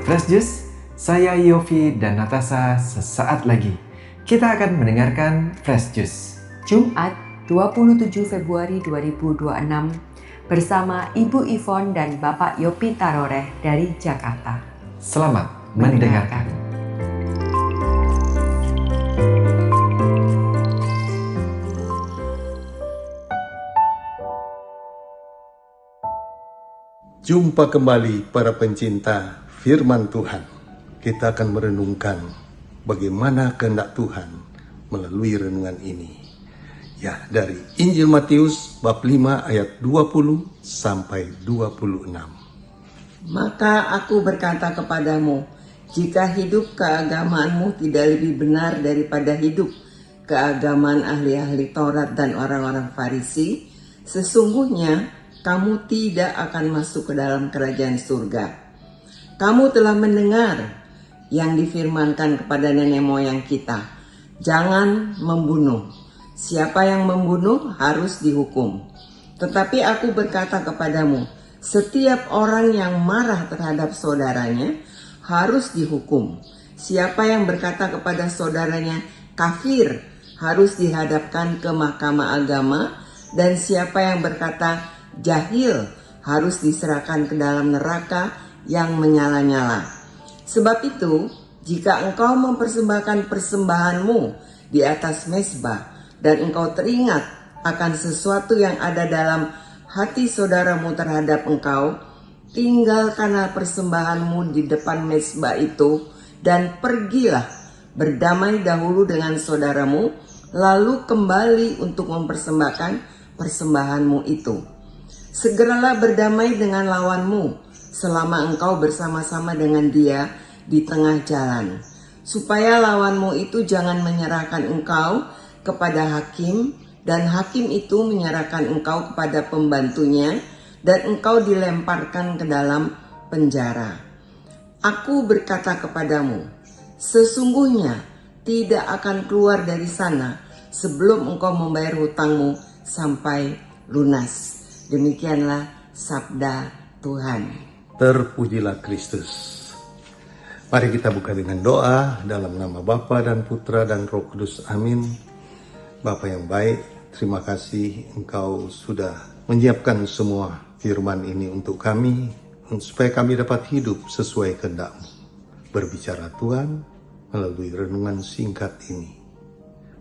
Fresh Juice, saya Yofi dan Natasha. Sesaat lagi kita akan mendengarkan Fresh Juice Jumat 27 Februari 2026 bersama Ibu Ivon dan Bapak Yopi Taroreh dari Jakarta. Selamat mendengarkan. Jumpa kembali para pencinta firman Tuhan. Kita akan merenungkan bagaimana kehendak Tuhan melalui renungan ini. Ya, dari Injil Matius bab 5 ayat 20 sampai 26. Maka aku berkata kepadamu, jika hidup keagamaanmu tidak lebih benar daripada hidup keagamaan ahli-ahli Taurat dan orang-orang Farisi, sesungguhnya kamu tidak akan masuk ke dalam kerajaan surga. Kamu telah mendengar yang difirmankan kepada nenek moyang kita, jangan membunuh. Siapa yang membunuh harus dihukum. Tetapi aku berkata kepadamu, setiap orang yang marah terhadap saudaranya harus dihukum. Siapa yang berkata kepada saudaranya kafir harus dihadapkan ke mahkamah agama, dan siapa yang berkata jahil harus diserahkan ke dalam neraka yang menyala-nyala. Sebab itu, jika engkau mempersembahkan persembahanmu di atas mezbah dan engkau teringat akan sesuatu yang ada dalam hati saudaramu terhadap engkau, tinggalkanlah persembahanmu di depan mezbah itu dan pergilah berdamai dahulu dengan saudaramu, lalu kembali untuk mempersembahkan persembahanmu itu. Segeralah berdamai dengan lawanmu selama engkau bersama-sama dengan dia di tengah jalan, supaya lawanmu itu jangan menyerahkan engkau kepada hakim, dan hakim itu menyerahkan engkau kepada pembantunya, dan engkau dilemparkan ke dalam penjara. Aku berkata kepadamu, sesungguhnya tidak akan keluar dari sana sebelum engkau membayar hutangmu sampai lunas. Demikianlah sabda Tuhan. Terpujilah Kristus. Mari kita buka dengan doa dalam nama Bapa dan Putra dan Roh Kudus. Amin. Bapa yang baik, terima kasih Engkau sudah menyiapkan semua firman ini untuk kami, supaya kami dapat hidup sesuai kehendak-Mu. Berbicara Tuhan melalui renungan singkat ini.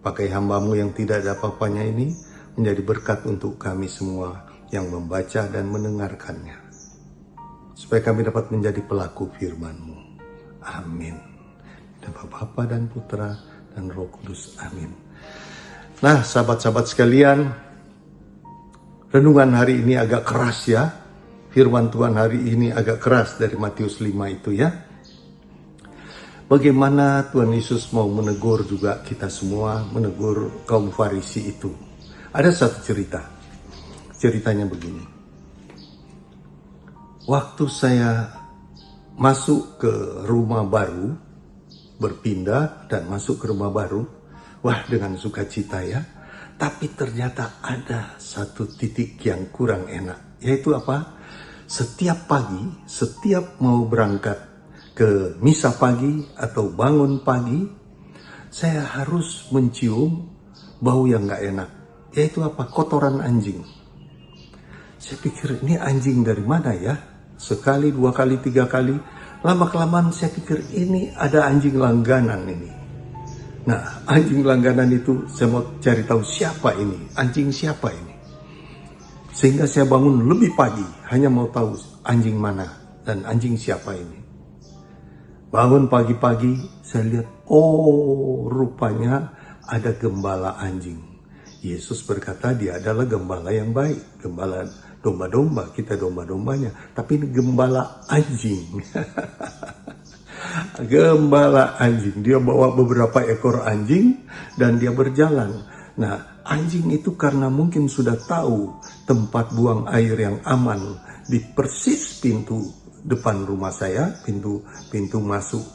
Pakai hamba-Mu yang tidak ada apa-apanya ini menjadi berkat untuk kami semua yang membaca dan mendengarkannya, supaya kami dapat menjadi pelaku firman-Mu. Amin. Nama Bapa dan Putra dan Roh Kudus. Amin. Nah, sahabat-sahabat sekalian, renungan hari ini agak keras ya. Firman Tuhan hari ini agak keras dari Matius 5 itu ya. Bagaimana Tuhan Yesus mau menegur juga kita semua, menegur kaum Farisi itu. Ada satu cerita. Ceritanya begini. Waktu saya masuk ke rumah baru, berpindah dan masuk ke rumah baru, wah dengan sukacita ya. Tapi ternyata ada satu titik yang kurang enak. Yaitu apa? Setiap pagi, setiap mau berangkat ke misa pagi atau bangun pagi, saya harus mencium bau yang gak enak. Yaitu apa? Kotoran anjing. Saya pikir ini anjing dari mana ya? Sekali, dua kali, tiga kali. Lama-kelamaan saya pikir ini ada anjing langganan ini. Nah, anjing langganan itu saya mau cari tahu siapa ini. Anjing siapa ini? Sehingga saya bangun lebih pagi. Hanya mau tahu anjing mana dan anjing siapa ini. Bangun pagi-pagi saya lihat, oh rupanya ada gembala anjing. Yesus berkata dia adalah gembala yang baik. Gembala domba-domba, kita domba-dombanya. Tapi ini gembala anjing. Gembala anjing. Dia bawa beberapa ekor anjing dan dia berjalan. Nah, anjing itu karena mungkin sudah tahu tempat buang air yang aman di persis pintu depan rumah saya, pintu masuk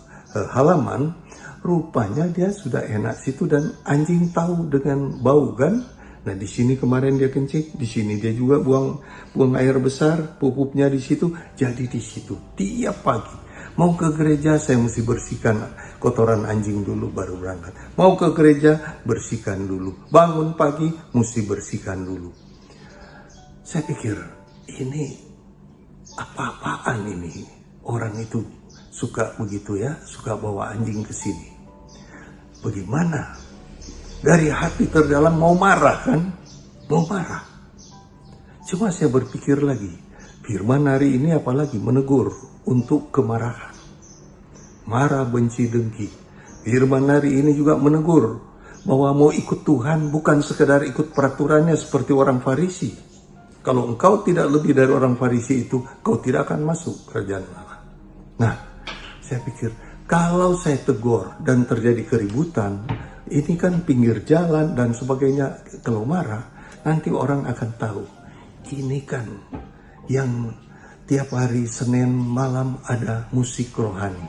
halaman. Rupanya dia sudah enak situ dan anjing tahu dengan bau kan. Nah di sini kemarin dia kencing, di sini dia juga buang air besar, pupuknya di situ. Jadi di situ tiap pagi Mau ke gereja saya mesti bersihkan kotoran anjing dulu baru berangkat. Mau ke gereja bersihkan dulu. Bangun pagi mesti bersihkan dulu. Saya pikir ini apa-apaan ini. Orang itu suka begitu ya, suka bawa anjing ke sini. Bagaimana? Dari hati terdalam mau marah kan? Mau marah. Cuma saya berpikir lagi, firman hari ini apalagi menegur untuk kemarahan. Marah, benci, dengki. Firman hari ini juga menegur bahwa mau ikut Tuhan bukan sekedar ikut peraturannya seperti orang Farisi. Kalau engkau tidak lebih dari orang Farisi itu, kau tidak akan masuk kerajaan Allah. Nah, saya pikir kalau saya tegur dan terjadi keributan, ini kan pinggir jalan dan sebagainya, kalau marah, nanti orang akan tahu. Ini kan yang tiap hari Senin malam ada musik rohani,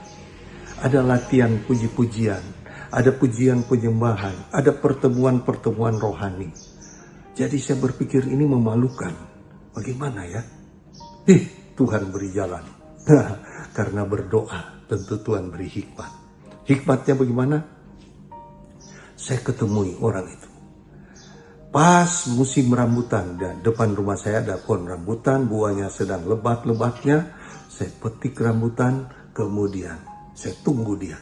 ada latihan puji-pujian, ada pujian penyembahan, ada pertemuan-pertemuan rohani. Jadi saya berpikir ini memalukan. Bagaimana ya? Tuhan beri jalan. Karena berdoa tentu Tuhan beri hikmat. Hikmatnya bagaimana? Saya ketemui orang itu. Pas musim rambutan, dan depan rumah saya ada pohon rambutan, buahnya sedang lebat-lebatnya. Saya petik rambutan, kemudian saya tunggu dia.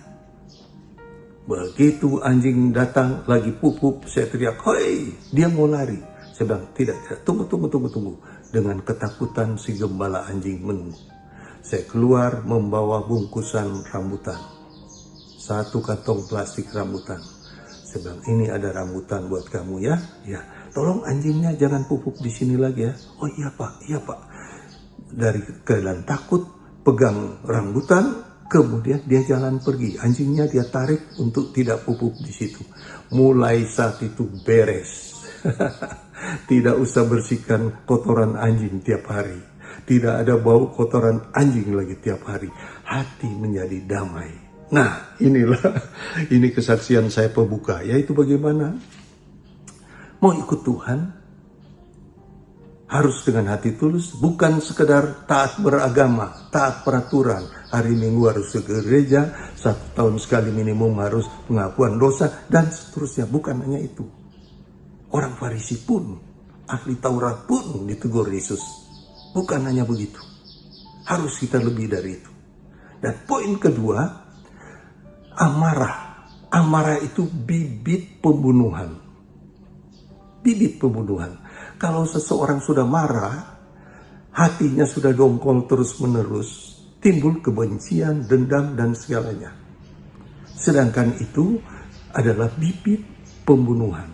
Begitu anjing datang lagi pup-pup, saya teriak, "Hoi!" Dia mau lari. Saya bilang, tidak, tunggu. Dengan ketakutan si gembala anjing menunggu. Saya keluar membawa bungkusan rambutan. 1 kantong plastik rambutan. Saya bilang, ini ada rambutan buat kamu ya. Ya, tolong anjingnya jangan pupuk di sini lagi ya. Oh iya pak. Dari keadaan takut, pegang rambutan, kemudian dia jalan pergi. Anjingnya dia tarik untuk tidak pupuk di situ. Mulai saat itu beres. Tidak usah bersihkan kotoran anjing tiap hari. Tidak ada bau kotoran anjing lagi tiap hari. Hati menjadi damai. Nah, ini kesaksian saya pembuka, yaitu bagaimana mau ikut Tuhan harus dengan hati tulus, bukan sekedar taat beragama, taat peraturan. Hari Minggu harus ke gereja, 1 tahun sekali minimum harus pengakuan dosa, dan seterusnya. Bukan hanya itu. Orang Farisi pun, ahli Taurat pun ditegur Yesus. Bukan hanya begitu. Harus kita lebih dari itu. Dan poin kedua, amarah. Amarah itu bibit pembunuhan. Bibit pembunuhan. Kalau seseorang sudah marah, hatinya sudah dongkol terus-menerus, timbul kebencian, dendam, dan segalanya. Sedangkan itu adalah bibit pembunuhan.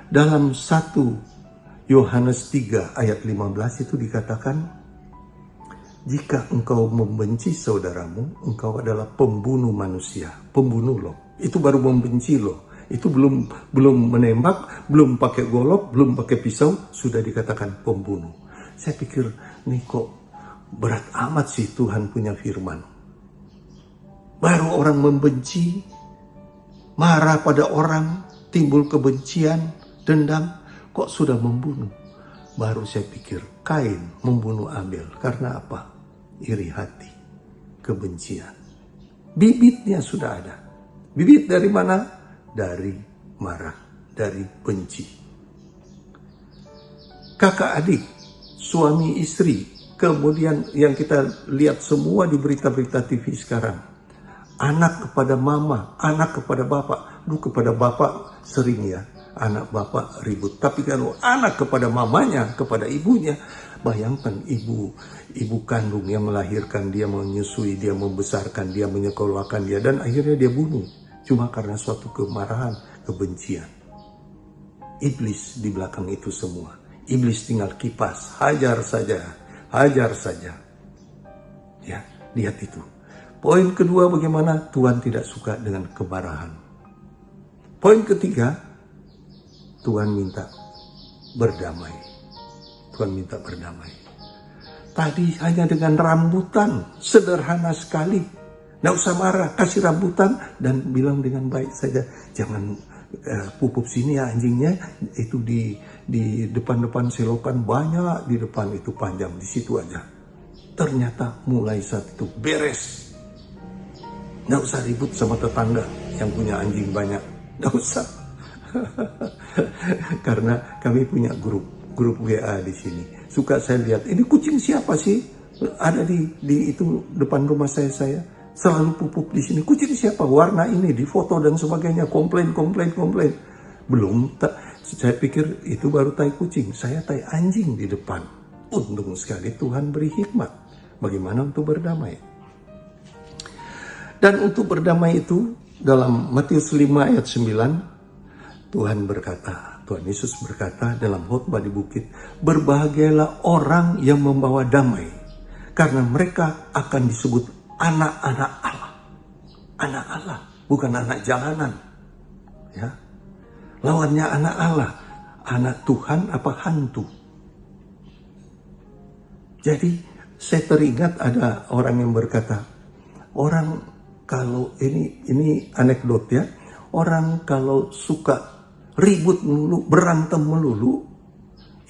Dalam 1 Yohanes 3 ayat 15 itu dikatakan, jika engkau membenci saudaramu, engkau adalah pembunuh manusia. Pembunuh loh. Itu baru membenci loh. Itu belum menembak, belum pakai golok, belum pakai pisau, sudah dikatakan pembunuh. Saya pikir, nih kok berat amat sih Tuhan punya firman. Baru orang membenci, marah pada orang, timbul kebencian, dendam, kok sudah membunuh. Baru saya pikir, Kain membunuh Abel. Karena apa? Iri hati, kebencian. Bibitnya sudah ada. Bibit dari mana? Dari marah, dari benci. Kakak adik, suami istri, kemudian yang kita lihat semua di berita-berita TV sekarang. Anak kepada mama, anak kepada bapak. Dulu kepada bapak sering ya, anak bapak ribut. Tapi kalau anak kepada mamanya, kepada ibunya, bayangkan ibu kandung yang melahirkan dia, menyusui dia, membesarkan dia, menyekolahkan dia, dan akhirnya dia bunuh. Cuma karena suatu kemarahan, kebencian. Iblis di belakang itu semua. Iblis tinggal kipas, hajar saja. Ya, lihat itu. Poin kedua, bagaimana Tuhan tidak suka dengan kemarahan. Poin ketiga, Tuhan minta berdamai. Tuhan minta berdamai. Tadi hanya dengan rambutan, sederhana sekali. Nggak usah marah, kasih rambutan dan bilang dengan baik saja. Jangan pupuk sini ya anjingnya, itu di depan-depan selokan banyak, di depan itu panjang, di situ aja. Ternyata mulai saat itu beres. Nggak usah ribut sama tetangga yang punya anjing banyak. Nggak usah. Karena kami punya grup WA di sini. Suka saya lihat, ini kucing siapa sih? Ada di itu depan rumah saya. Selalu pupuk di sini. Kucing siapa? Warna ini, di foto dan sebagainya. Komplain. Belum, saya pikir itu baru tai kucing. Saya tai anjing di depan. Untung sekali Tuhan beri hikmat. Bagaimana untuk berdamai. Dan untuk berdamai itu, dalam Matius 5 ayat 9, Tuhan Yesus berkata dalam khotbah di bukit, berbahagialah orang yang membawa damai, karena mereka akan disebut anak-anak Allah. Anak Allah, bukan anak jalanan. Ya. Lawannya anak Allah, anak Tuhan apa hantu. Jadi saya teringat ada orang yang berkata, orang kalau ini anekdot ya, orang kalau suka ribut melulu, berantem melulu,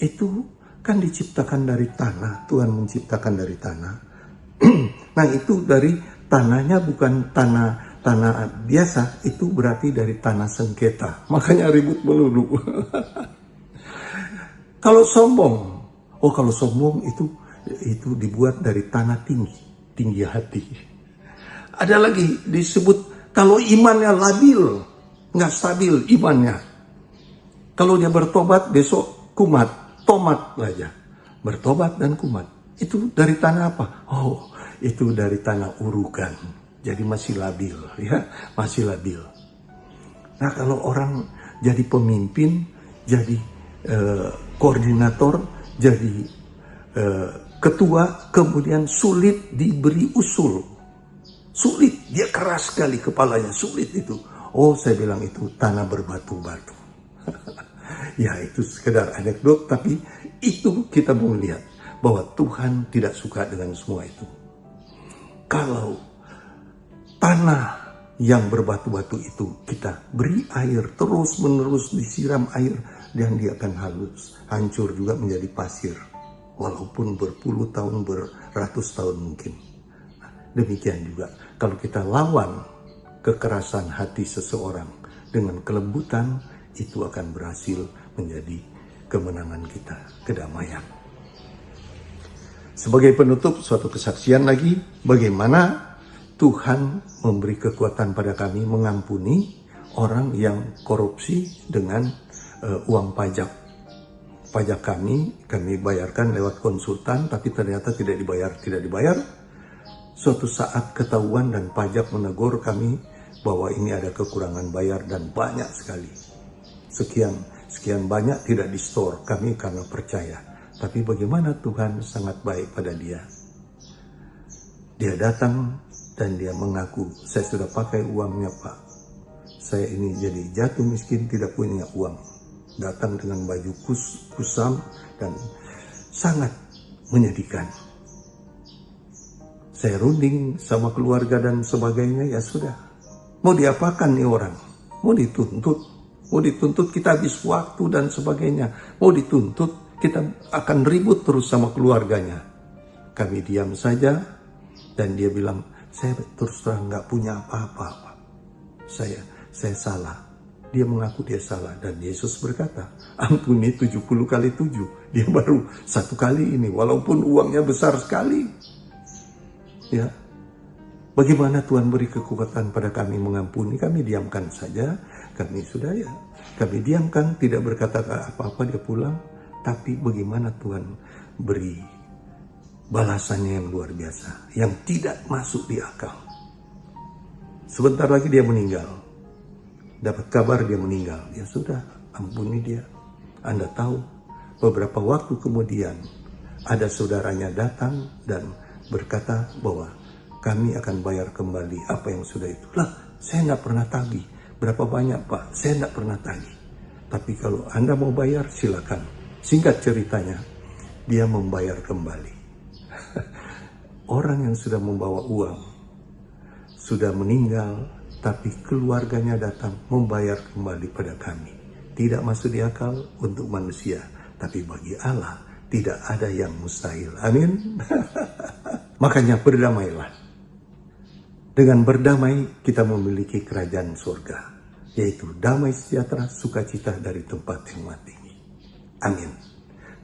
itu kan diciptakan dari tanah. Tuhan menciptakan dari tanah. Nah itu dari tanahnya bukan tanah biasa, itu berarti dari tanah sengketa. Makanya ribut melulu. Kalau sombong itu dibuat dari tanah tinggi hati. Ada lagi disebut kalau imannya labil, nggak stabil imannya. Kalau dia bertobat besok tomat aja. Bertobat dan kumat. Itu dari tanah apa? Oh, itu dari tanah urukan. Jadi masih labil, ya, masih labil. Nah, kalau orang jadi pemimpin, jadi koordinator, jadi ketua, kemudian sulit diberi usul. Sulit, dia keras sekali kepalanya, sulit itu. Oh, saya bilang itu tanah berbatu-batu. Ya, itu sekedar anekdot, tapi itu kita mau lihat bahwa Tuhan tidak suka dengan semua itu. Kalau tanah yang berbatu-batu itu kita beri air, terus-menerus disiram air, dan dia akan hancur juga menjadi pasir. Walaupun berpuluh tahun, beratus tahun mungkin. Demikian juga kalau kita lawan kekerasan hati seseorang dengan kelembutan, itu akan berhasil menjadi kemenangan kita, kedamaian. Sebagai penutup, suatu kesaksian lagi bagaimana Tuhan memberi kekuatan pada kami mengampuni orang yang korupsi dengan uang pajak. Pajak kami bayarkan lewat konsultan, tapi ternyata tidak dibayar. Suatu saat ketahuan dan pajak menegur kami bahwa ini ada kekurangan bayar dan banyak sekali. Sekian banyak tidak di store kami karena percaya. Tapi bagaimana Tuhan sangat baik pada dia. Dia datang dan dia mengaku, saya sudah pakai uangnya Pak. Saya ini jadi jatuh miskin, tidak punya uang. Datang dengan baju kusam dan sangat menyedihkan. Saya runding sama keluarga dan sebagainya, ya sudah. Mau diapakan nih orang? Mau dituntut kita habis waktu dan sebagainya. Mau dituntut kita akan ribut terus sama keluarganya. Kami diam saja dan dia bilang, saya terus terang nggak punya apa-apa. Saya salah. Dia mengaku dia salah dan Yesus berkata, ampuni 70 kali 7. Dia baru 1 kali ini walaupun uangnya besar sekali. Ya. Bagaimana Tuhan beri kekuatan pada kami mengampuni, kami diamkan saja. Kami diamkan, tidak berkata apa-apa, dia pulang. Tapi bagaimana Tuhan beri balasannya yang luar biasa, yang tidak masuk di akal. Sebentar lagi dia meninggal. Dapat kabar dia meninggal. Ya sudah, ampuni dia. Anda tahu, beberapa waktu kemudian ada saudaranya datang dan berkata bahwa kami akan bayar kembali apa yang sudah itu. Lah, saya nggak pernah tagih. Berapa banyak Pak? Saya nggak pernah tagih. Tapi kalau Anda mau bayar, silakan. Singkat ceritanya, dia membayar kembali. Orang yang sudah membawa uang, sudah meninggal, tapi keluarganya datang membayar kembali pada kami. Tidak masuk di akal untuk manusia, tapi bagi Allah tidak ada yang mustahil. Amin. Makanya berdamailah. Dengan berdamai kita memiliki kerajaan surga, yaitu damai sejahtera sukacita dari tempat yang maha tinggi. Amin.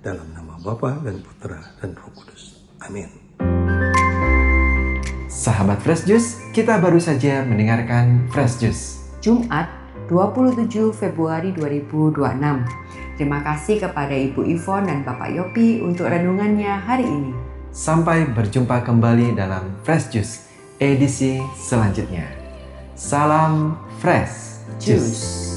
Dalam nama Bapa dan Putra dan Roh Kudus. Amin. Sahabat Fresh Juice, kita baru saja mendengarkan Fresh Juice. Jumat 27 Februari 2026. Terima kasih kepada Ibu Ivon dan Bapak Yopi untuk renungannya hari ini. Sampai berjumpa kembali dalam Fresh Juice edisi selanjutnya. Salam Fresh Juice.